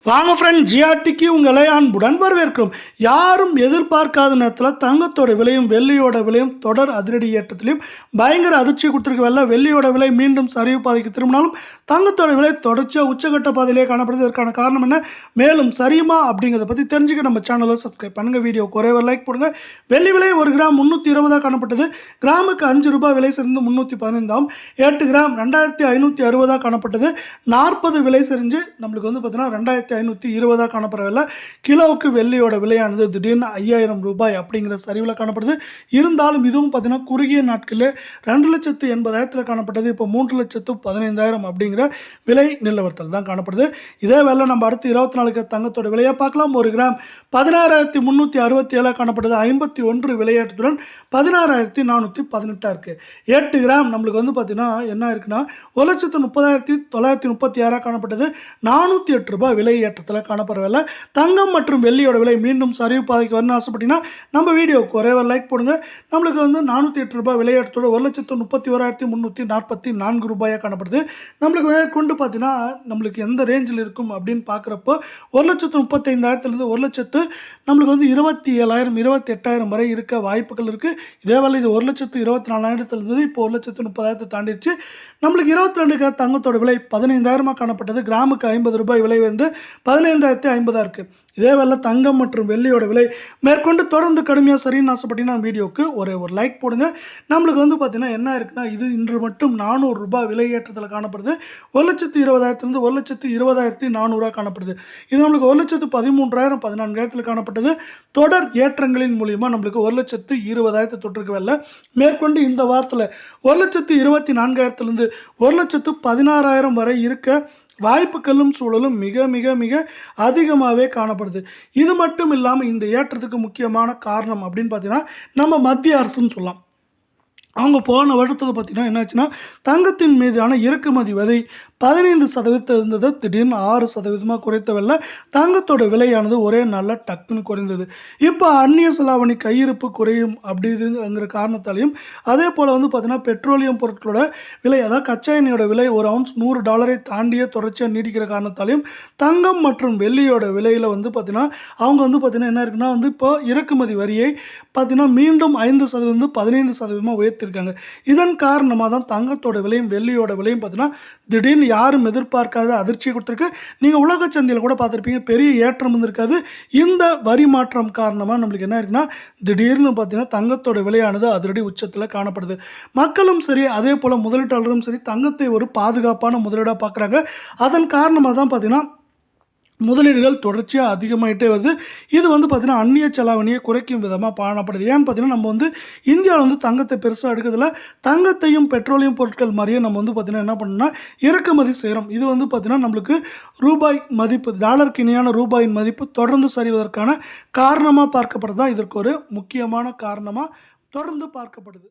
வாங்க ஃப்ரெண்ட், ஜிஆர்டிக்கு உங்களை அன்புடன் வரவேற்கிறோம். யாரும் எதிர்பார்க்காத நேரத்தில் தங்கத்தோட விலையும் வெள்ளியோட விலையும் தொடர் அதிரடி ஏற்றத்திலையும் பயங்கர அதிர்ச்சி கொடுத்துருக்க வெள்ளியோட விலை மீண்டும் சரிவு பாதைக்கு திரும்பினாலும் தங்கத்தோட விலை தொடர்ச்சியாக உச்சகட்ட பாதையிலே காணப்படுது. இதற்கான காரணம் என்ன, மேலும் சரியுமா அப்படிங்கிறத பற்றி தெரிஞ்சுக்க நம்ம சேனலை சப்ஸ்கிரைப் பண்ணுங்கள். வீடியோ குறைவ லைக் போடுங்க. வெள்ளி விலை 1 கிராம் 320 காணப்பட்டது. கிராமுக்கு 5 ரூபாய் விலை சரிந்து 315. 8 கிராம் 2560 காணப்பட்டது. 40 விலை சரிஞ்சு நம்மளுக்கு பார்த்தீங்கன்னா 2520 காணப்படவில்லை. கிலோவுக்கு வெள்ளியோட விலையானது திடீர்னு 5000 ரூபாய் அப்படிங்கிற சரிவில் காணப்படுது. இருந்தாலும் இதுவும் பார்த்தீங்கன்னா குறுகிய நாட்களில் 2,80,000 காணப்பட்டது. இப்போ 3,15,000 அப்படிங்கிற விலை நிலவரத்தில் தான் காணப்படுது. இதே வேலை நம்ம அடுத்து 24 தங்கத்தோட விலையை பார்க்கலாம். 1 கிராம் 16,367 காணப்படுது. 51 விலையேற்றத்துடன் 16,418 இருக்கு. 8 கிராம் நம்மளுக்கு பார்த்தீங்கன்னா என்ன இருக்குன்னா 1,30,936 காணப்பட்டது. 408 ரூபாய் விலை ஏற்றத்தில் காணப்படவில்லை. தங்கம் மற்றும் வெள்ளியோட விலை மீண்டும் சரிவு பாதைக்கு வரணும்னு ஆசைப்பட்டீங்கன்னா நம்ம வீடியோ குறைவ லைக் போடுங்க. நம்மளுக்கு 408 ரூபாய் விலை ஏற்றத்தோட 1,31,144 ரூபாயாக காணப்படுது. நம்மளுக்கு கொண்டு பார்த்தீங்கன்னா நம்மளுக்கு எந்த ரேஞ்சில் இருக்கும் அப்படின்னு பார்க்குறப்போ 1,35,000 1 லட்சத்து நம்மளுக்கு 27,000 28,000 வரை இருக்க வாய்ப்புகள் இருக்குது. இதே வேலை இது 1,24,000 இருந்தது. இப்போ 1,30,000 தாண்டிடுச்சு. நம்மளுக்கு 22 தங்கத்தோட விலை 15,000 காணப்பட்டது. கிராமுக்கு 50 ரூபாய் விலை 15,050 இருக்குது. இதே வேலை தங்கம் மற்றும் வெள்ளியோட விலை மேற்கொண்டு தொடர்ந்து கடுமையாக சரின்னு ஆசைப்பட்டீங்கன்னா வீடியோக்கு ஒரு லைக் போடுங்க. நம்மளுக்கு பார்த்தீங்கன்னா என்ன இருக்குன்னா இது இன்று மட்டும் 400 ரூபாய் விலை ஏற்றத்தில் காணப்படுது. 1,20,000 1,20,400 காணப்படுது. இது நம்மளுக்கு 1,13,000 14,000 காணப்பட்டது. தொடர் ஏற்றங்களின் மூலியமாக நம்மளுக்கு 1,20,000 தொற்றுக்கு வரல. மேற்கொண்டு இந்த வாரத்தில் 1,24,000 1,16,000 வரை இருக்க வாய்ப்புகளும் சூழலும் மிக மிக மிக அதிகமாகவே காணப்படுது. இது மட்டும் இல்லாமல் இந்த ஏற்றத்துக்கு முக்கியமான காரணம் அப்படின்னு பார்த்தீங்கன்னா நம்ம மத்திய அரசுன்னு சொல்லலாம். அவங்க போன வருடத்துக்கு பார்த்தீங்கன்னா என்னாச்சுன்னா தங்கத்தின் மீதான இறக்குமதி விலை 15% இருந்தது. திடீர்னு 6% குறைத்தவில்லை. தங்கத்தோட விலையானது ஒரே நாளில் டக்குன்னு குறைந்தது. இப்போ அந்நிய செலாவணி கையிருப்பு குறையும் அப்படிங்கிற காரணத்தாலையும் அதே போல் பார்த்தீங்கன்னா பெட்ரோலியம் பொருட்களோட விலை, அதாவது கச்சா எண்ணெயோட விலை ஒரு அவுன்ஸ் $100 தாண்டிய தொடர்ச்சியாக நீடிக்கிற காரணத்தாலையும் தங்கம் மற்றும் வெள்ளியோட விலையில் பார்த்தீங்கன்னா அவங்க பார்த்தீங்கன்னா என்ன இருக்குன்னா இப்போ இறக்குமதி வரியை பார்த்தீங்கன்னா மீண்டும் 5% 15% உயர்த்திருக்காங்க. இதன் காரணமாக தான் தங்கத்தோட விலையும் வெள்ளியோட விலையும் பார்த்தீங்கன்னா திடீர்னு யாரும் எதிர்பார்க்காத அதிர்ச்சியை கொடுத்துருக்கு. நீங்கள் உலக சந்தையில் கூட பார்த்துருப்பீங்க, பெரிய ஏற்றம் இருக்காது. இந்த வரி மாற்றம் காரணமாக நம்மளுக்கு என்ன இருக்குன்னா திடீர்னு பார்த்தீங்கன்னா தங்கத்தோட விலையானது அதிரடி உச்சத்தில் காணப்படுது. மக்களும் சரி அதே போல் முதலீட்டாளரும் சரி தங்கத்தை ஒரு பாதுகாப்பான முதலீடாக பார்க்குறாங்க. அதன் காரணமாக தான் பார்த்தீங்கன்னா முதலீடுகள் தொடர்ச்சியாக அதிகமாகிட்டே வருது. இது பார்த்தீங்கன்னா அந்நிய செலாவணியை குறைக்கும் விதமாக காணப்படுது. ஏன்னு பார்த்தீங்கன்னா நம்ம இந்தியாவில் தங்கத்தை பெருசாக எடுக்கிறதுல தங்கத்தையும் பெட்ரோலியம் பொருட்கள் மாதிரியே நம்ம பார்த்தீங்கன்னா என்ன பண்ணணும்னா இறக்குமதி செய்கிறோம். இது பார்த்தீங்கன்னா நம்மளுக்கு ரூபாய் மதிப்பு, டாலருக்கு இணையான ரூபாயின் மதிப்பு தொடர்ந்து சரிவதற்கான காரணமாக பார்க்கப்படுது தான். இதற்கு ஒரு முக்கியமான காரணமாக தொடர்ந்து பார்க்கப்படுது.